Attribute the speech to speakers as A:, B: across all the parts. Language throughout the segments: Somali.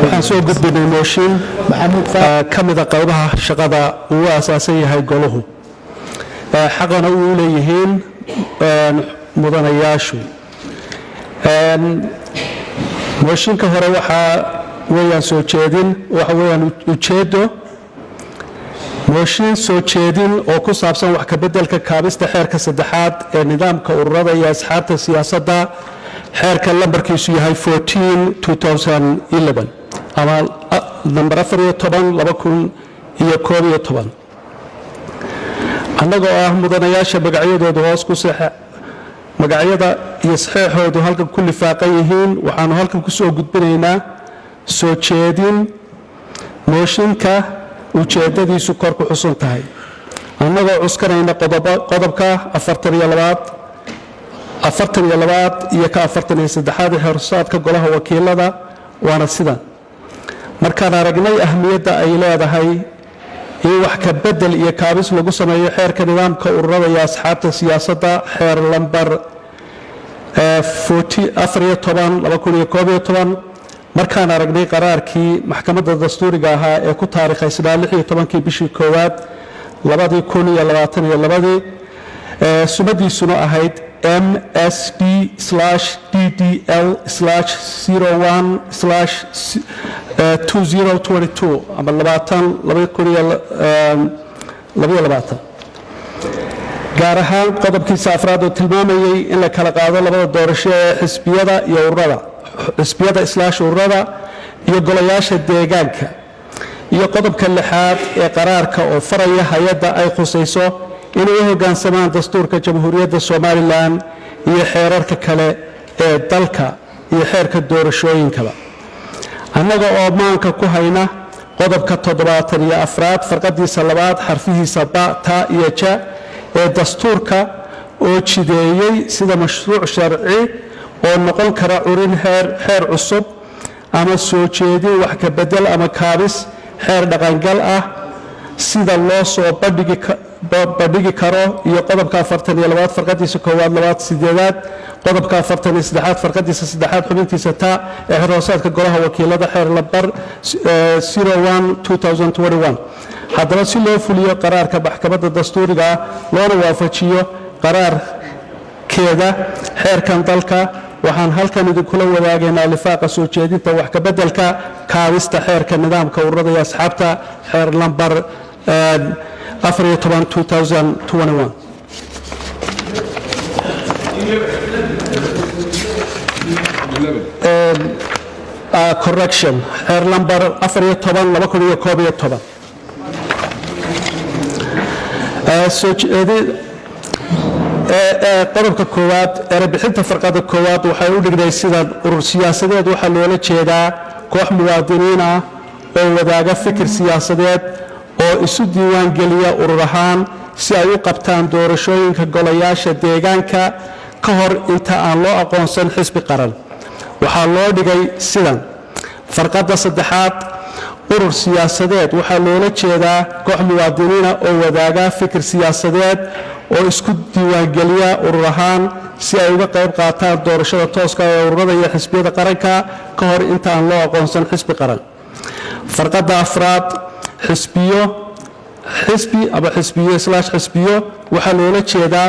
A: waxaan soo gudbinay mooshin ka mida qaybaha shaqada uu asaasan yahay goluhu xaqana uu leeyihiin mudanayaashu. mooshinka hore waxaa weeyaan soo jeedin, waxa weeyaan ujeedo mooshin soo jeedin oo ku saabsan wax ka beddelka kaabista xeerka saddexaad ee nidaamka ururada iyo asxaabta siyaasadda, xeerka lambarkiisu yahay 14/2011 ama nambar 14/2011. annagoo ah mudanayaasha magacyadooda hoos ku magacyada iyo saxeexoodu halkan ku lifaaqan yihiin, waxaanu halkan ku soo gudbinaynaa soo jeedin mooshinka ujeedadiisu kor ku xusan tahay, annagoo cuskanayna qodobka 42 iyo ka 43 ee xorsaadka golaha wakiilada. waana sidan: markaan aragnay ahmiyadda ay leedahay in wax ka beddel iyo kaabis lagu sameeyo xeerka nidaamka ururada iyo asxaabta siyaasadda, xeer lambar 14/2011, markaan aragnay qaraarkii maxkamadda dastuuriga ahaa ee ku taariikhaysnaa 16 bishii 1aad 2022 sumadiisuna ahayd MSB/DDL/01/2022 ama 2022, gaar ahaan qodobkiisa afraad oo tilmaamayay in la kala qaado labada doorasho ee xisbiyada iyo ururada, xisbiyada/ururada iyo golayaasha deegaanka, iyo qodobka 6aad ee qaraarka oo faraya hay-adda ay khusayso inay u hoggaansamaan dastuurka jamhuuriyadda Somalilan iyo xeerarka kale ee dalka iyo xeerka doorashooyinkaba. annaga oo maanka ku hayna qodobka 74 farqadiisa 2 xarfihiisa ba, ta iyo ja ee dastuurka oo jideeyey sida mashruuc sharci oo noqon kara curin xeer cusub ama soo jeedin wax ka beddel ama kaabis xeer dhaqangal ah sida loo soo bandhigi karo, iyo qodobka 42 farqadiisa 1 2 8 qodobka 43 farqadiisa 3 xubintiisa ta ee xorsaadka golaha wakiilada, xeer lambar 01/2021. haddaba si loo fuliyo qaraarka maxkamadda dastuuriga ah loona waafajiyo qaraarkeeda xeerkan dalka, waxaan halkan idinkula wadaagaynaa lifaaqa soo jeedinta wax ka beddelka kaabista xeerka nidaamka ururada iyo asxaabta, xeer lambar 14/2021. correction xeer lambar 14/2011. qodobka koowaad erebixinta farqada koowaad waxay u dhignay sidan: urur siyaasadeed waxaa loola jeedaa koox muwaadiniin ah oo wadaaga fikir siyaasadeed oo isu diiwaan geliya urur ahaan si ay u qabtaan doorashooyinka golayaasha deegaanka ka hor inta aan loo aqoonsan xisbi qaran. waxaa loo dhigay sidan: farqada 3aad urur siyaasadeed waxaa loola jeedaa koox muwaadiniina oo wadaaga fikir siyaasadeed oo isku diiwaangeliya urur ahaan si ay uga qayb qaataan doorashada tooska ee ururada iyo xisbiyada qaranka ka hor inta aan loo aqoonsan xisbi qaran. farqada 4aad xisbi ama xisbiyo/xisbiyo waxaa loola jeedaa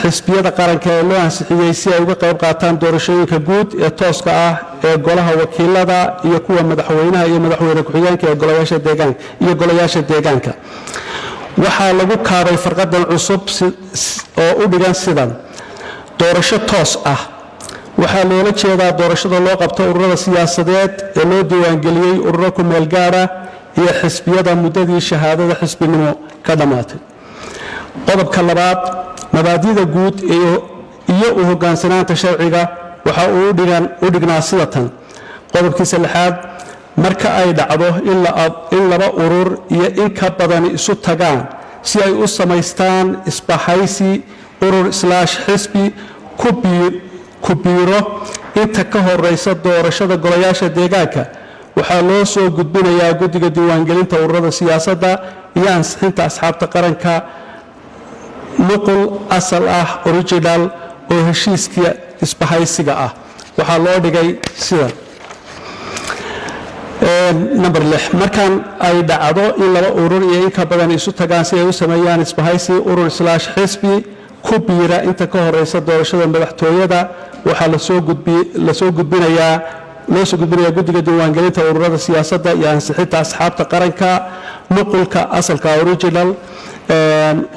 A: xisbiyada qaranka ee loo ansixiyey si ay uga qayb qaataan doorashooyinka guud ee tooska ah ee golaha wakiilada iyo kuwa madaxweynaha iyo madaxweyne ku-xigeenka ee golayaasha deegaanka. waxaa lagu kaabay farqadan cusub oo u dhigan sidan: doorasho toos ah waxaa loola jeedaa doorashada loo qabto ururada siyaasadeed ee loo diiwaangeliyey ururo ku meel gaara iyo xisbiyada muddadii shahaadada xisbinimo ka dhammaatay. qodobka 2aad mabaadi'da guud iyo u hoggaansanaanta sharciga waxa uu u dhignaa sida tan: qodobkiisa 6aad marka ay dhacdo in laba urur iyo in ka badan isu tagaan si ay u samaystaan isbahaysi urur/xisbi ku biiro inta ka horeysa doorashada golayaasha deegaanka, waxaa loo soo gudbinayaa guddiga diiwaangelinta ururada siyaasadda iyo ansixinta asxaabta qaranka nuqul asal ah original oo heshiiska isbahaysiga ah. waxaa loo dhigay sidan. number 6 markan ay dhacdo in laba urur iyo in ka badan isu tagaan si ay u sameeyaan isbahaysi urur/xisbi ku biira inta ka horeysa doorashada madaxtooyada waxaa loo soo gudbinayaa guddiga diiwaangelinta ururada siyaasadda iyo ansixinta asxaabta qaranka nuqulka asalka original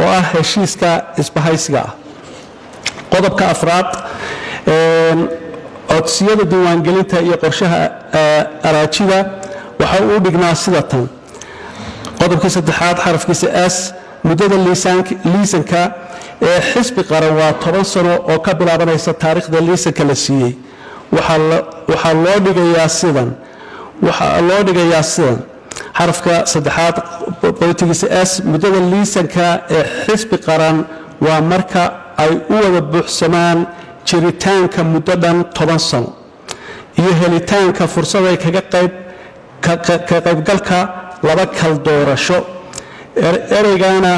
A: oo ah heshiiska isbahaysiga. qodobka 4 codsiyada diiwaangelinta iyo qorshaha araajida waxa uu dhignaa sida tan. qodobka 3 xarafkiisa S muddada liisanka ee xisbi qaran waa 10 sano oo ka bilaabanaysa taariikhda liisanka la siiyey. waxaa loo dhigayaa sidan xarafka 3 qodobkiisa S muddada liisanka ee xisbi qaran waa marka ay u wada buuxsamaan jiritaanka muddo dhan 10 sano iyo helitaanka fursad ay ka qaybgalka laba kal doorasho. ereygana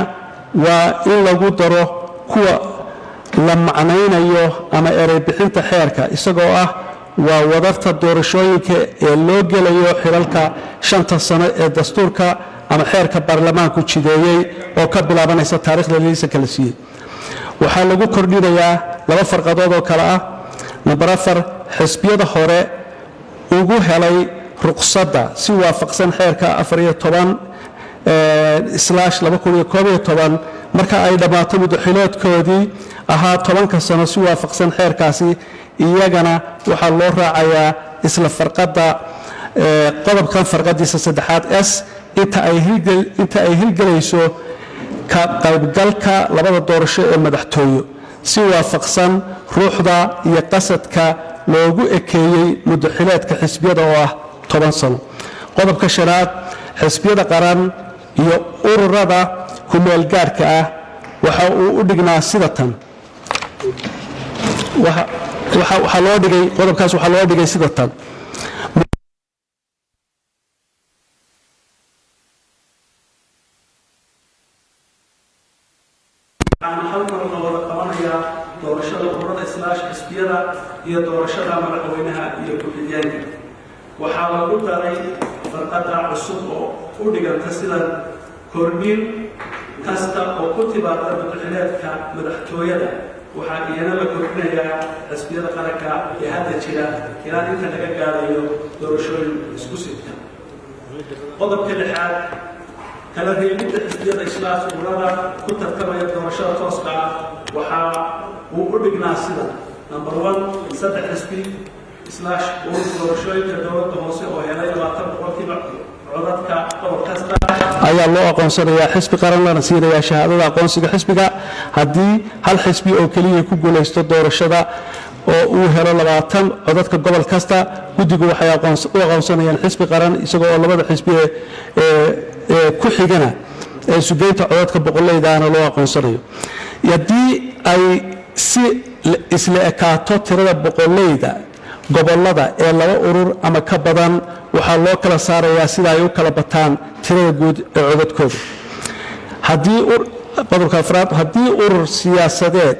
A: waa in lagu daro kuwa la macnaynayo ama erey bixinta xeerka isagoo ah waa wadarta doorashooyinka ee loo gelayo xilalka 5 sano ee dastuurka ama xeerka baarlamaanku jideeyey oo ka bilaabanaysa taariikhda liisanka la siiyey. waxaa lagu kordhinayaa laba farqadood oo kale ah. number 4 xisbiyada hore ugu helay ruqsadda si waafaqsan xeerka 14/2011 marka ay dhammaato muddaxileedkoodii ahaa 10 sano si waafaqsan xeerkaasi iyagana waxaa loo raacayaa isla farqadda qodobkan farqadiisa 3 S inta ay hirgelayso ka qaybgalka labada doorasho ee madaxtooyo si waafaqsan ruuxda iyo qasadka loogu ekeeyey muddaxileedka xisbiyada oo ah 10 sano. qodobka 5 xisbiyada qaran iyo ururada ku meel gaarka ah waxa uu u dhignaa sida tan. qodobkaas waxaa loo dhigay sida tan. doorashada ururada/xisbiyada iyo doorashada madaxweynaha iyo ku-xigeenka waxaa lagu daray farqada cusub oo u dhiganta sida kordhin kasta oo ku timaada muddaxileedka madaxtooyada waxaa iyana la kordhinayaa xisbiyada qaranka ee hadda jira ilaa inta laga gaarayo doorashooyin isku sidka. qodobka 6 kala reebidda xisbiyada ururada ku tartamaya doorashada tooska ah waxaa uu u dhignaa sida. number 1 3 xisbi urur doorashooyinka dowladda hoose oo helay 20% codadka gobol kasta ayaa loo aqoonsanayaa xisbi qaran lana siinayaa shahaadada aqoonsiga xisbiga. haddii hal xisbi oo keliya ku guulaysto doorashada oo uu helo 20 codadka gobol kasta guddigu waxay u aqoonsanayaan xisbi qaran isagoo oo labada xisbi ee ku xigana ee sugeynta codadka boqolleydaana loo aqoonsanayo. haddii ay si isla ekaato tirada boqolleyda gobollada ee laba urur ama ka badan waxaa loo kala saarayaa sida ay u kala bataan tirada guud ee codadkooda. qodobka 4 haddii urur siyaasadeed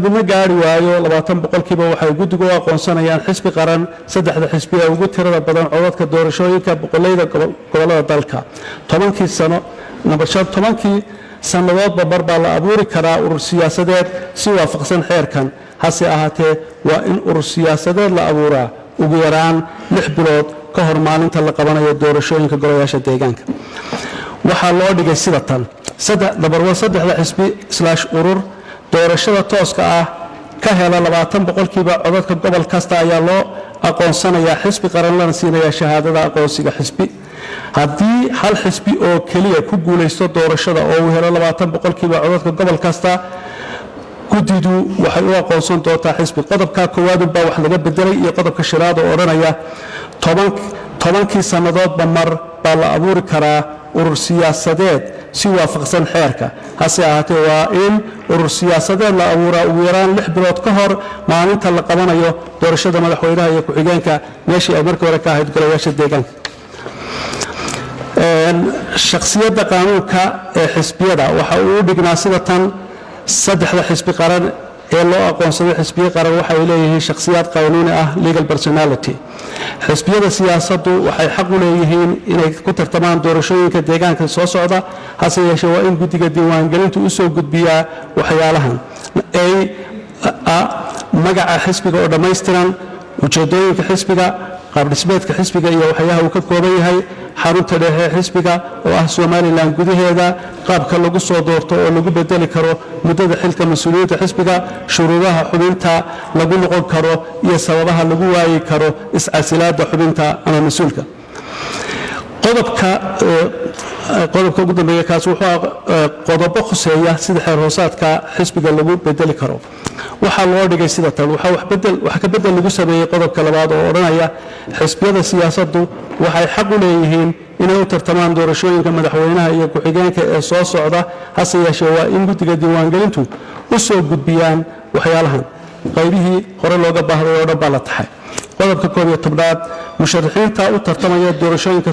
A: midna gaari waayo 20% waxay guddigu u aqoonsanayaan xisbi qaran 3 xisbi ee ugu tirada badan codadka doorashooyinka boqolleyda gobollada dalka. 10 sannadoodba mar baa la abuuri karaa urur siyaasadeed si waafaqsan xeerkan. hase ahaatee waa in urur siyaasadeed la abuuraa ugu yaraan 6 bilood ka hor maalinta la qabanayo doorashooyinka golayaasha deegaanka. waxaa loo dhigay sida tan. 3 xisbi/urur doorashada tooska ah ka hela 20% codadka gobol kasta ayaa loo aqoonsanayaa xisbi qaran lana siinayaa shahaadada aqoonsiga xisbi. haddii hal xisbi oo keliya ku guulaysto doorashada oo uu helo 20% codadka gobol kasta guddidu waxay u aqoonsan doontaa xisbi. qodobka 1 baa wax laga bedelay iyo qodobka 5 oo odhanaya 10 sannadoodba mar baa la abuuri karaa urur siyaasadeed si waafaqsan xeerka. hase ahaatee waa in urur siyaasadeed la abuuraa ugu yaraan 6 bilood ka hor maalinta la qabanayo doorashada madaxweynaha iyo ku-xigeenka meeshii ay markii hore ka ahayd golayaasha deegaanka. shakhsiyadda qaanuunka ee xisbiyada waxa uu u dhignaa sida tan. 3 xisbi qaran ee loo aqoonsaday xisbiye qaran waxay leeyihiin shakhsiyaad qaanuuni ah legal personality. xisbiyada siyaasaddu waxay xaq u leeyihiin inay ku tartamaan doorashooyinka deegaanka soo socda, hase yeeshee waa in guddiga diiwaangelintu u soo gudbiyaa waxyaalahan: magaca xisbiga oo dhammaystiran, ujeedooyinka xisbiga, qaabdhismeedka xisbiga iyo waxyaalaha uu ka kooban yahay, xarunta dhexe xisbiga oo ah Somalilan gudaheeda, qaabka lagu soo doorto oo lagu bedeli karo muddada xilka mas'uuliyiinta xisbiga, shuruudaha xubinta lagu noqon karo iyo sababaha lagu waayi karo iscasilaadda xubinta ama mas'uulka. qodobka ugu dambeeya kaas wuxuu qodobo khuseeya sida xeer hoosaadka xisbiga lagu bedeli karo. waxaa loo dhigay sida tan: waxa ka bedel lagu sameeyey qodobka labaad oo odhanaya xisbiyada siyaasaddu waxay xaq u leeyihiin inay u tartamaan doorashooyinka madaxweynaha iyo ku-xigeenka ee soo socda, hase yeeshee waa in guddiga diiwaangelintu u soo gudbiyaan waxyaalahan. qaybihii hore looga baahday oo dhan baa la taxay. qodobka 11aad musharaxiinta u tartamaya doorashooyinka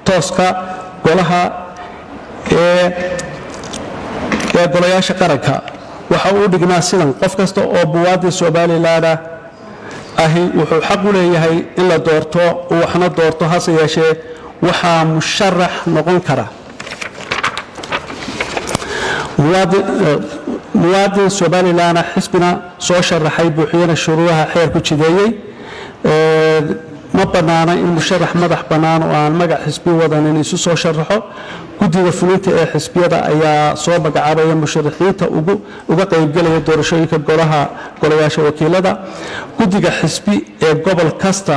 A: tooska golaha ee golayaasha qaranka waxa uu dhignaa sidan: qof kasta oo muwaadin Somaliland ahi wuxuu xaq u leeyahay in la doorto uu waxna doorto, hase yeeshee waxaa musharax noqon kara muwaadin Somaliland xisbina soo sharaxay buuxiyana shuruudaha xeerku jideeyey. ma bannaana in musharax madax bannaan oo aan magac xisbi wadanin isu soo sharaxo. guddiga fulinta ee xisbiyada ayaa soo magacaabaya musharaxiinta uga qaybgelaya doorashooyinka golayaasha wakiilada. guddiga xisbi ee gobol kasta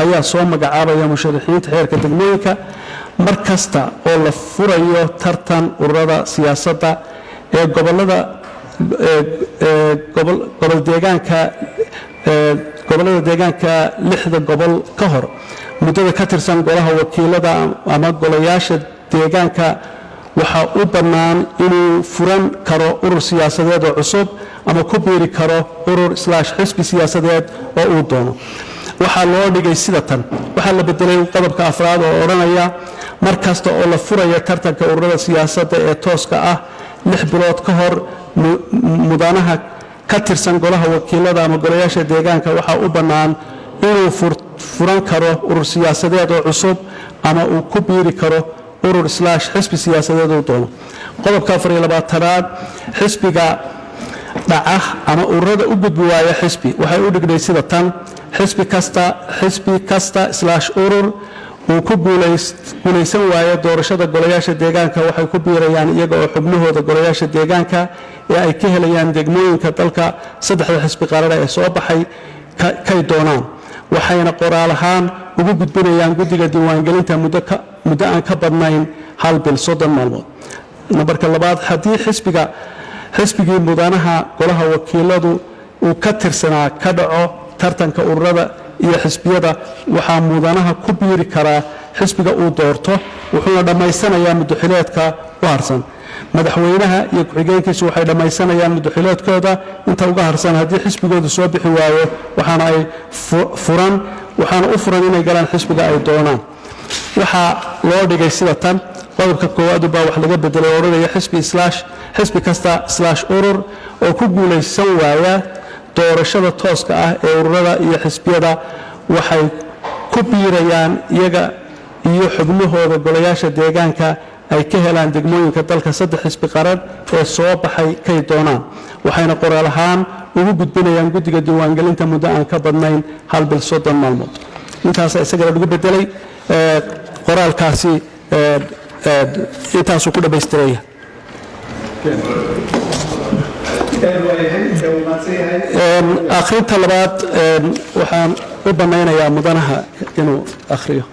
A: ayaa soo magacaabaya musharaxiinta xeerka degmooyinka. mar kasta oo la furayo tartan ururada siyaasadda ee gobollada deegaanka 6 gobol ka hor muddada ka tirsan golaha wakiilada ama golayaasha deegaanka, waxaa u bannaan inuu furan karo urur siyaasadeed oo cusub ama ku biiri karo urur/xisbi siyaasadeed oo uu doono. waxaa loo dhigay sida tan: waxaa la bedelay qodobka 4aad oo odhanaya mar kasta oo la furayo tartanka ururada siyaasadda ee tooska ah 6 bilood ka hor mudanaha ka tirsan golaha wakiilada ama golayaasha deegaanka waxaa u bannaan inuu furan karo urur siyaasadeed oo cusub ama uu ku biiri karo urur/xisbi siyaasadeed uu doono. qodobka 24aad xisbiga dhaca ama ururada u gudbi waaya xisbi waxay u dhignay sida tan: xisbi kasta/urur uu ku guulaysan waayo doorashada golayaasha deegaanka waxay ku biirayaan iyaga oo xubnahooda golayaasha deegaanka ee ay ka helayaan degmooyinka dalka 3 xisbi qaran ee soo baxay kay doonaan, waxayna qoraal ahaan ugu gudbinayaan guddiga diiwaangelinta muddo aan ka badnayn 1 bil 30 maalmood. nambarka 2, haddii xisbigii mudanaha golaha wakiiladu uu ka tirsanaa ka dhaco tartanka ururada iyo xisbiyada, waxaa mudanaha ku biiri karaa xisbiga uu doorto, wuxuuna dhammaysanayaa muddaxileedka u harsan. madaxweynaha iyo ku-xigeenkiisu waxay dhammaysanayaan muddaxileedkooda inta uga harsan haddii xisbigoodu soo bixi waayo, waxaana u furan inay galaan xisbiga ay doonaan. waxaa loo dhigay sida tan: qodobka 1aad baa wax laga bedelay oo odhanaya xisbi kasta/urur oo ku guulaysan waaya doorashada tooska ah ee ururada iyo xisbiyada waxay ku biirayaan iyaga iyo xubnahooda golayaasha deegaanka ay ka helaan degmooyinka dalka 3 xisbi qaran ee soo baxay kay doonaan, waxayna qoraal ahaan ugu gudbinayaan guddiga diiwaangelinta muddo aan ka badnayn 1 bil 30 maalmood. intaas isagana lagu bedelay qoraalkaasi intaasuu ku dhammaystiraya. akhrinta labaad waxaan u banaynayaa mudanaha inuu akhriyo.